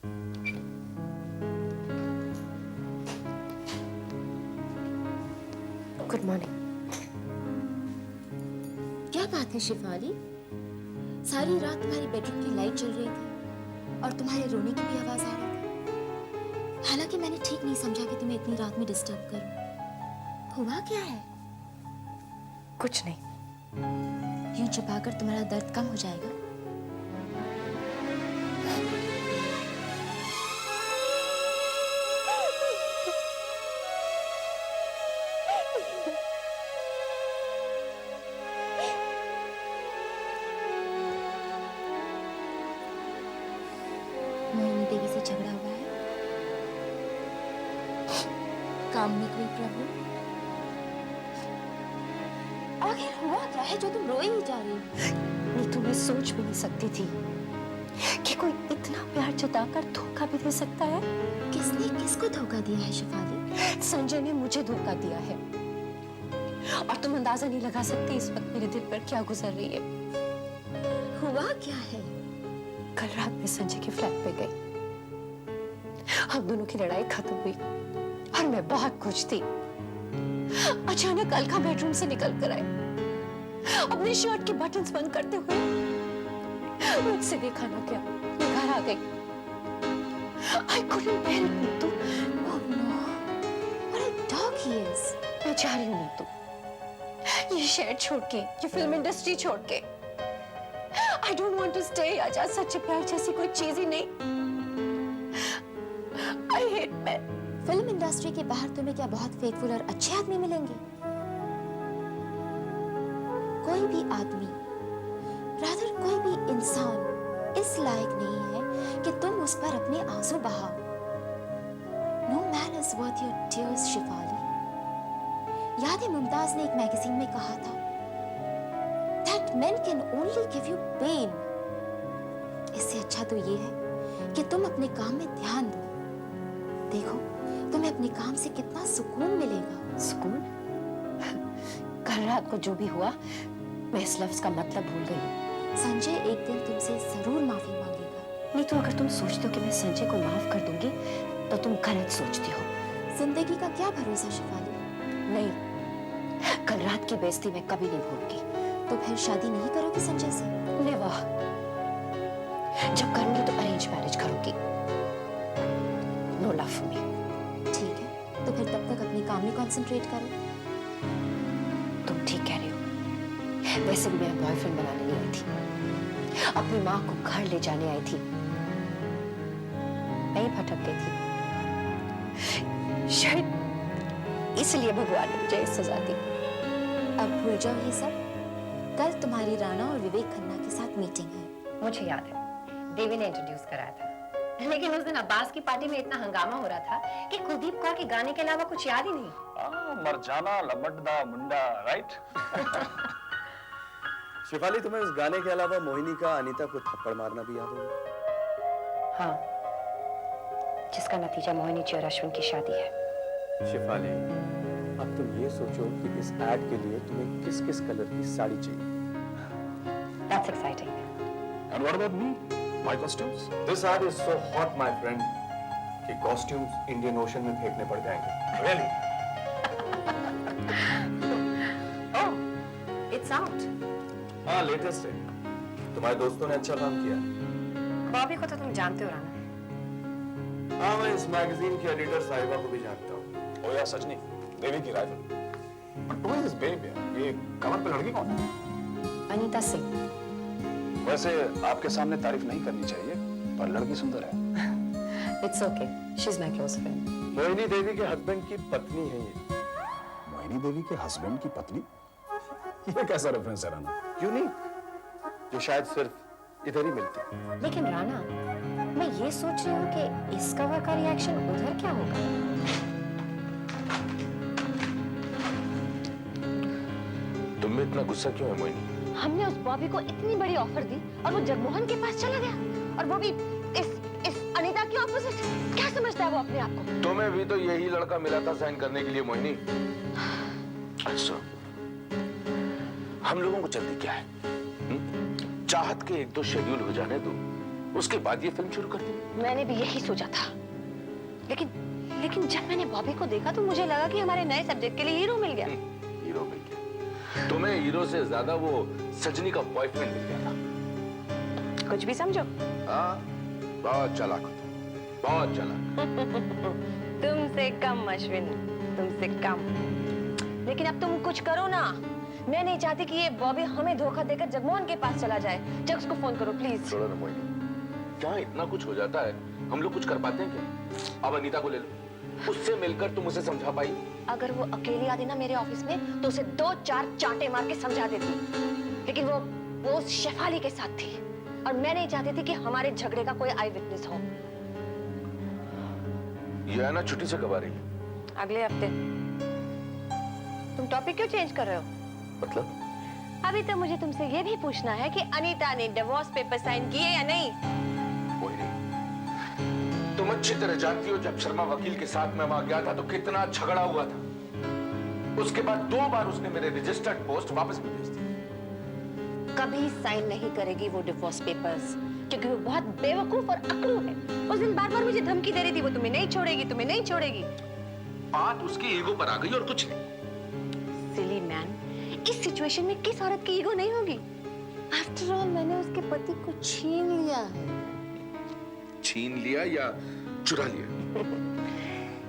Good morning. क्या बात है शिफाली, सारी रात तुम्हारी बेडरूम की लाइट जल रही थी और तुम्हारे रोने की भी आवाज आ रही थी। हालांकि मैंने ठीक नहीं समझा कि तुम्हें इतनी रात में डिस्टर्ब करूं। हुआ क्या है? कुछ नहीं। यूं छुपाकर तुम्हारा दर्द कम हो जाएगा। मोहिनी देवी से झगड़ा हुआ है? काम में कोई प्रॉब्लम? आखिर हुआ क्या है जो तुम रोई ही जा रही हो? नीतू, मैं सोच भी नहीं सकती थी कि कोई इतना प्यार जताकर धोखा भी दे सकता है। किसने किसको धोखा दिया है शिफाली? संजय ने मुझे धोखा दिया है और तुम अंदाजा नहीं लगा सकती इस वक्त मेरे दिल पर क्या गुजर रही है। हुआ क्या है? कल रात में संजय के फ्लैट पे गई, हम दोनों की लड़ाई खत्म हुई और मैं बहुत खुश थी। अचानक अलका बेडरूम से निकल कर आई, अपने शर्ट के बटन्स बंद करते हुए मुझसे देखा ना क्या, मैं घर आ गई। I couldn't bear it, Neetu. Oh no, what a dog he is. मैं जा रही हूँ नीतू, ये शहर छोड़ के, ये फिल्म इंडस्ट्री छोड़ के। I don't want to stay। आजा, सच्चे प्यार जैसी कोई चीज ही नहीं। I hate men। Film industry के बाहर तुम्हें क्या बहुत फेथफुल और अच्छे आदमी मिलेंगे? कोई भी आदमी, रादर कोई भी इंसान इस लायक नहीं है कि तुम उस पर अपने आंसू बहाओ। No man is worth your tears, Shifali. याद है मुमताज ने एक मैगजीन में कहा था that men can only give you pain। इससे अच्छा तो ये है कि तुम अपने काम में ध्यान दो। देखो तुम्हें अपने काम से कितना सुकून मिलेगा। सुकून? कल रात को जो भी हुआ, मैं इस लफ्ज का मतलब भूल गई। संजय एक दिन तुमसे जरूर माफी मांगेगा। नहीं तो अगर तुम सोचते हो कि मैं संजय को माफ कर दूंगी तो तुम गलत सोचती हो। जिंदगी का क्या भरोसा शिफाली? नहीं, कल रात की बेइज्जती मैं कभी नहीं भूलूंगी। तो फिर शादी नहीं करोगी संजय से? नेवर। जब करूंगी तो अरेंज मैरिज करूंगी। No love for me. ठीक है, तो फिर तब तक अपने काम में कंसंट्रेट करो। तुम ठीक कह रही हो। वैसे भी मैं बॉयफ्रेंड बनाने नहीं आई थी, अपनी माँ को घर ले जाने आई थी। मैं ही भटक गई थी, शायद इसलिए भगवान ने मुझे सजा दी। अब भूल जाओ ये सब। कल तुम्हारी राणा और विवेक खन्ना के साथ मीटिंग है। मुझे याद है, देवी ने इंट्रोड्यूस कराया था, लेकिन उस दिन अब्बास की पार्टी में इतना हंगामा हो रहा था कि कुलदीप कौर के गाने के अलावा कुछ याद ही नहीं। मरजाना लमटदा मुंडा, राइट? शिफाली, तुम्हें उस गाने के अलावा मोहिनी का अनीता को थप्पड़ मारना भी याद होगा? हाँ, जिसका नतीजा मोहिनी जी और अश्विन की शादी है। शिफाली, अब तुम ये सोचो कि इस एड के लिए तुम्हें किस किस कलर की साड़ी चाहिए। That's exciting. And what about me? My costumes? This ad is so hot, my friend, कि costumes Indian Ocean में फेंकने पड़ जाएंगे। Really? Oh, it's out. हाँ, लेटेस्ट है। तुम्हारे दोस्तों ने अच्छा काम किया। बॉबी को तो तुम जानते हो राना। हाँ, मैं इस मैगजीन की एडिटर साहिबा को भी जानता हूँ। ओ यार सजनी, देवी की rival. But who is this babe यार? ये कमर पे लड़की कौन है? अनीता सिंह। वैसे आपके सामने तारीफ नहीं करनी चाहिए, पर लड़की सुंदर है। It's okay. She's my close friend. Mohini देवी के हस्बैंड की पत्नी है ये। मोहिनी देवी के हस्बैंड की पत्नी? ये कैसा रेफरेंस है राना? क्यों नहीं? जो शायद सिर्फ इधर ही मिलती है। लेकिन राना, मैं ये सोच रही हूँ कि इस कवर का रिएक्शन उधर क्या होगा? तुम में इतना गुस्सा क्यों है मोहिनी? हमने उस बॉबी को इतनी बड़ी ऑफर दी और वो जगमोहन के पास चला गया, और वो भी इस अनीता के ऑपोजिट। क्या समझता है वो अपने आप को? तुम्हें भी तो यही लड़का मिला था साइन करने के लिए मोहिनी। अच्छा, हम लोगों को जल्दी क्या है? चाहत के एक दो शेड्यूल हो जाने दो, उसके बाद ये फिल्म शुरू कर दी। मैंने भी यही सोचा था, लेकिन लेकिन जब मैंने बॉबी को देखा तो मुझे लगा कि हमारे नए सब्जेक्ट के लिए हीरो मिल गया। हीरो मिल गया? तुम्हें हीरो से ज्यादा वो सजनी का बॉयफ्रेंड मिल गया था। कुछ भी समझो। हाँ, बहुत चालाक हो तुम, बहुत चालाक। तुमसे कम अश्विन, तुमसे कम। लेकिन अब तुम कुछ करो ना। मैं नहीं चाहती कि ये बॉबी हमें धोखा देकर जगमोहन के पास चला जाए। जग उसको फोन करो प्लीज। छोड़ो ना मोहिनी, क्या इतना कुछ हो जाता है, हम लोग कुछ कर पाते हैं क्या? अब अनीता को ले लो, उससे मिलकर तुम उसे समझा पाई? अगर वो अकेली आती ना मेरे ऑफिस में तो उसे 2-4 चांटे मार के समझा देती। लेकिन वो उस शेफाली के साथ थी और मैं नहीं चाहती थी कि हमारे झगड़े का कोई आई विटनेस हो। ये ना छुट्टी से कब आ रही है? अगले हफ्ते। तुम टॉपिक क्यों चेंज कर रहे हो? मतलब? अभी तो मुझे तुमसे ये भी पूछना है कि अनीता ने डिवोर्स पेपर साइन किए या नहीं। मोहिनी, तुम अच्छी तरह जानती हो जब शर्मा वकील के साथ मैं वहां गया था तो कितना झगड़ा हुआ था। उसके बाद 2 बार उसने मेरे रजिस्टर्ड पोस्ट वापस भी भेज दी। कभी साइन नहीं करेगी वो डिवोर्स पेपर्स, क्योंकि वो बहुत बेवकूफ और अकड़ू है। उस दिन बार-बार मुझे धमकी दे रही थी, वो तुम्हें नहीं छोड़ेगी, तुम्हें नहीं छोड़ेगी। बात उसके ईगो पर आ गई और कुछ नहीं। सिली मैन, इस सिचुएशन में किस औरत की ईगो नहीं होगी? आफ्टर ऑल मैंने उसके पति को छीन लिया है। छीन लिया या चुरा लिया?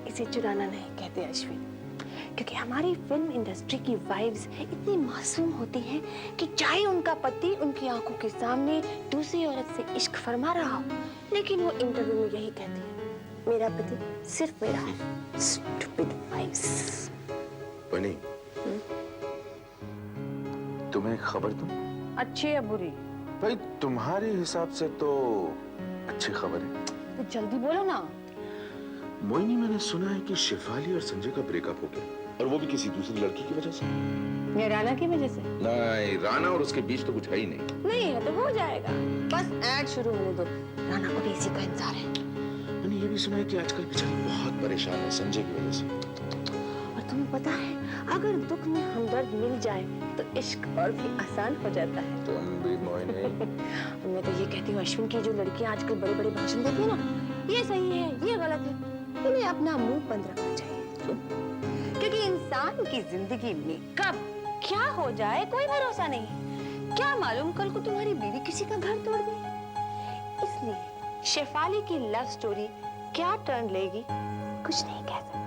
इसे चुराना नहीं कहते अश्विन, क्योंकि हमारी फिल्म इंडस्ट्री की वाइव्स इतनी मासूम होती हैं कि चाहे उनका पति उनकी आंखों के सामने दूसरी औरत से इश्क फरमा रहा हो, लेकिन वो इंटरव्यू में यही कहती है, मेरा पति सिर्फ मेरा है। Stupid wives. बनी, तुम्हें खबर दूं? अच्छी या बुरी? भाई तुम्हारे हिसाब से तो अच्छी खबर है। तो जल्दी बोलो ना। मोहिनी, मैंने सुना है कि शेफाली और संजय का ब्रेकअप हो गया, और वो भी किसी दूसरी लड़की की वजह से। ये राना की वजह से? नहीं, राना और उसके बीच तो कुछ है ही नहीं। नहीं है तो हो जाएगा, बस ऐड शुरू होने दो। राना को भी इसी का इंतजार है। मैंने ये भी सुना है कि आजकल बेचारी बहुत परेशान है संजय की वजह से। और तुम्हें पता है, अगर दुख में हमदर्द मिल जाए तो इश्क और भी आसान हो जाता है। तुम भी मोहिनी। मैं तो ये कहती हूँ अश्विन की जो लड़कियां आजकल बड़े बड़े भाषण देती है ना, ये सही है, ये गलत है, इन्हें अपना मुंह बंद रखना चाहिए। क्योंकि इंसान की जिंदगी में कब क्या हो जाए कोई भरोसा नहीं। क्या मालूम कल को तुम्हारी बीवी किसी का घर तोड़ दे। इसलिए शेफाली की लव स्टोरी क्या टर्न लेगी कुछ नहीं कह सकते।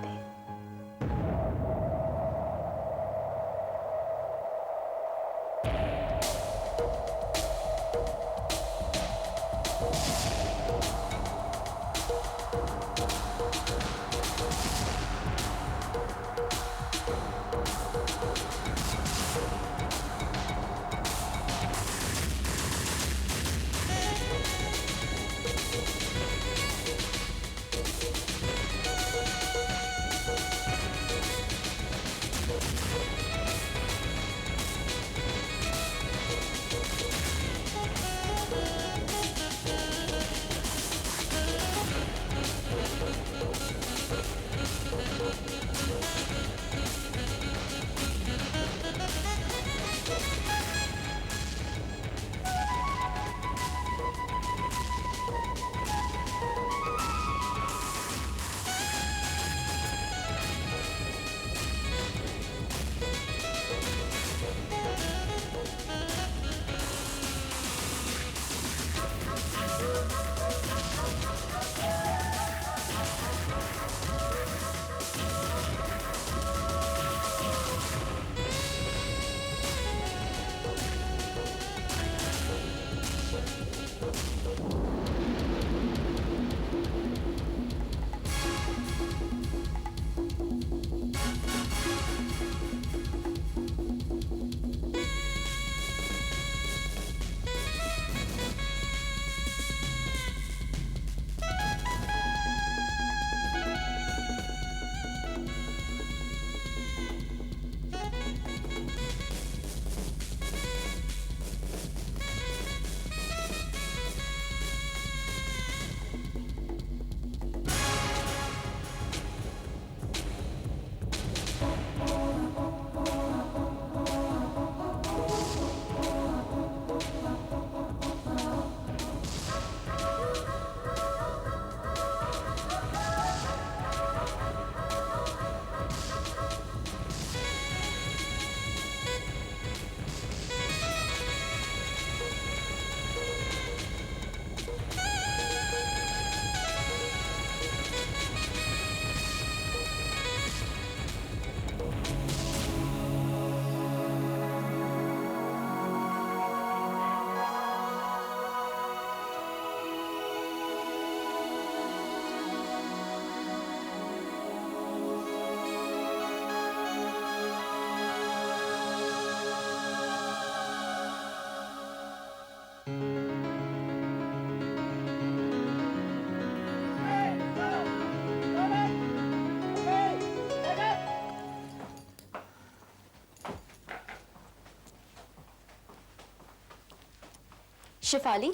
शिफाली,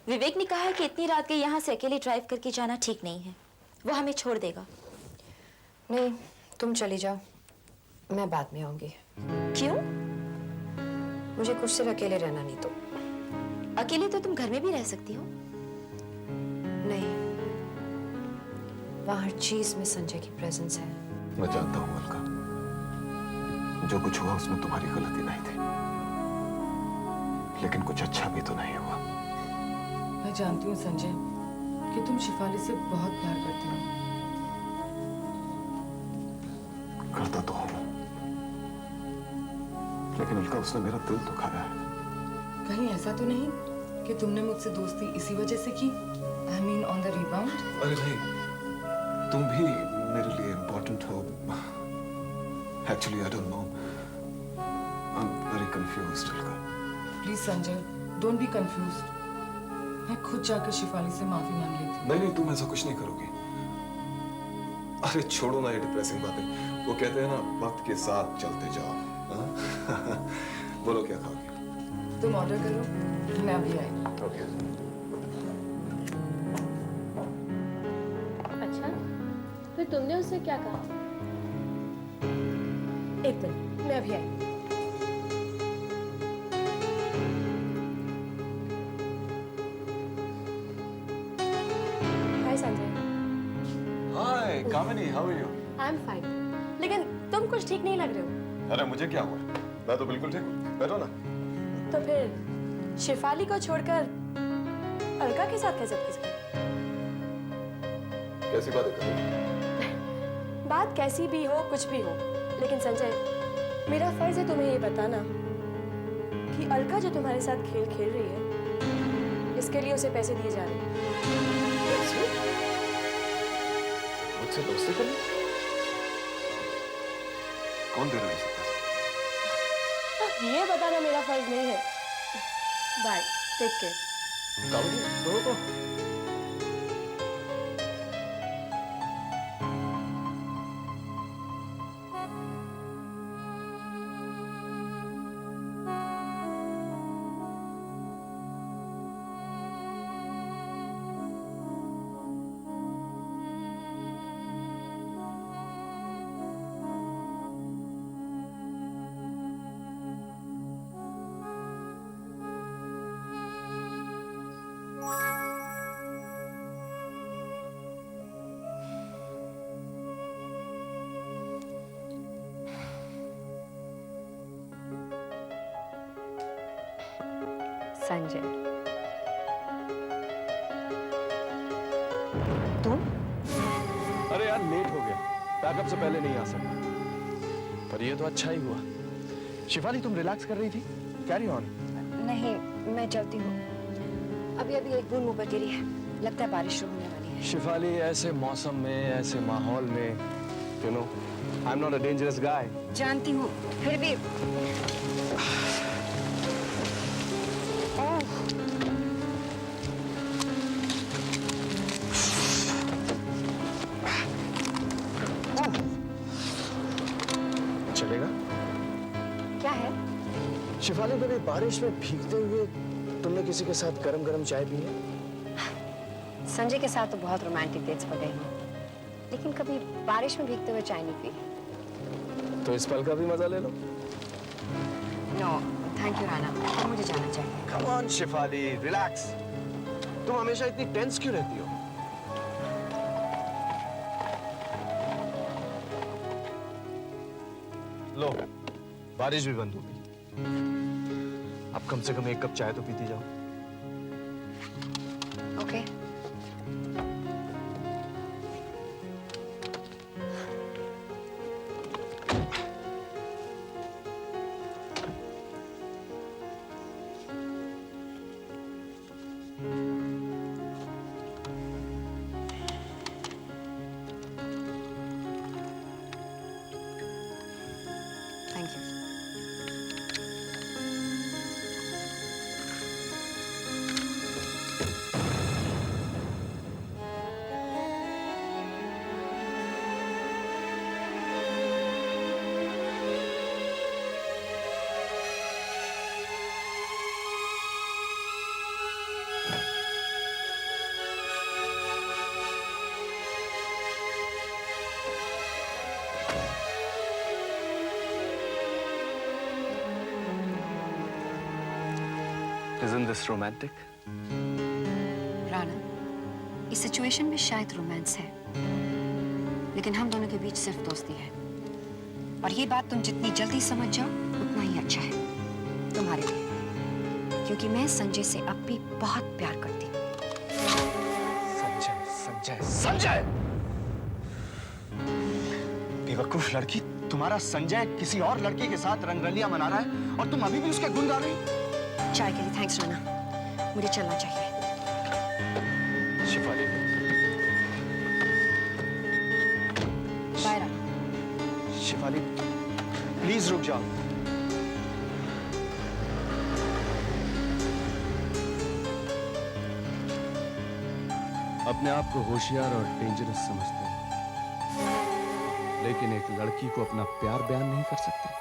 विवेक ने कहा है कि इतनी रात के यहाँ से अकेले ड्राइव करके जाना ठीक नहीं है। वो हमें छोड़ देगा। नहीं, तुम चली जाओ, मैं बाद में आऊंगी। क्यों? मुझे कुछ देर अकेले रहना नहीं तो। अकेले तो तुम घर में भी रह सकती हो। नहीं, वहाँ हर चीज में संजय की प्रेजेंस है। मैं जानता हूँ अलका, जो कुछ हुआ उसमें तुम्हारी गलती नहीं थी, लेकिन कुछ अच्छा भी तो नहीं हुआ। मैं जानती हूँ संजय कि तुम शिफाली से बहुत प्यार करते हो। करता तो हूँ, लेकिन अलका उसने मेरा दिल दुखाया है। कहीं ऐसा तो नहीं कि तुमने मुझसे दोस्ती इसी वजह से की? I mean on the rebound? अरे नहीं, तुम भी मेरे लिए इम्पोर्टेंट हो। Actually, I don't know. I'm very confused, Alka. Please Sanjay, don't be confused. मैं खुद जाकर शिफाली से माफी मांग लेती हूँ। नहीं नहीं, तुम ऐसा कुछ नहीं करोगे। अरे छोड़ो ना ये डिप्रेसिंग बातें। वो कहते हैं ना, वक्त के साथ चलते जाओ। हाँ? बोलो क्या खाओगे? तुम ऑर्डर करो, मैं अभी आई। ओके। अच्छा, फिर तुमने उससे क्या कहा? एक दिन मैं अभी आई। Hi Sanjay. Hi Kamini, how are you? I am fine. लेकिन तुम कुछ ठीक नहीं लग रहे हो। अरे मुझे क्या हुआ? मैं तो बिल्कुल ठीक हूँ। बैठो ना। तो फिर शिफाली को छोड़कर अलका के साथ कैसे फंस गए? कैसी बातें कर रहे हो? बात कैसी भी हो, कुछ भी हो, लेकिन संजय, मेरा फर्ज है तुम्हें ये बताना कि अलका जो तुम्हारे साथ खेल खेल रही है, इसके लिए उसे पैसे दिए जा रहे हैं। मुझसे दोस्ती करनी? कौन दे रहा है इसे पैसे? ये बताना मेरा फर्ज नहीं है। Bye, take care. कामिनी, सुनो तो। संजय, अरे यार लेट हो गया, बैकअप से पहले नहीं आ सकता। पर ये तो अच्छा ही हुआ। शिफाली, तुम रिलैक्स कर रही थी? Carry on. नहीं, मैं चलती हूँ। अभी अभी एक बूंद मुंह पर गिरी है, लगता है बारिश शुरू होने वाली है। शिफाली, ऐसे मौसम में, ऐसे माहौल में, you know, I am not a dangerous guy. जानती हूँ, फिर भी चलेगा? क्या है? शिफाली, कभी बारिश में भीगते हुए तुमने किसी के साथ गरम गरम चाय पी है? संजय के साथ तो बहुत रोमांटिक डेट्स पर गई हूँ, लेकिन कभी बारिश में भीगते हुए चाय नहीं पी। तो इस पल का भी मजा ले लो। नो थैंक यू राना, अब मुझे जाना चाहिए। Come on Shifali, relax. तुम हमेशा इतनी टेंस क्यों रहती हो? लो, बारिश भी बंद हो गई। अब कम से कम एक कप चाय तो पीती जाओ। Okay. Thank you. Isn't this romantic? Rana, इस सिचुएशन में शायद रोमांस है, लेकिन हम दोनों के बीच सिर्फ दोस्ती है। और ये बात तुम जितनी जल्दी समझ जाओ उतना ही अच्छा है तुम्हारे लिए, क्योंकि मैं संजय से अब भी बहुत प्यार करती हूँ। संजय, संजय, संजय! बेवकूफ लड़की, तुम्हारा संजय किसी और लड़के के साथ रंगरलियां मना रहा है और तुम अभी भी उसके गुण गा रही हो? चाय के लिए थैंक्स राणा, मुझे चलना चाहिए। शिफाली, बाय राणा। शिफाली, प्लीज रुक जाओ। अपने आप को होशियार और डेंजरस समझते हैं, लेकिन एक लड़की को अपना प्यार बयान नहीं कर सकते।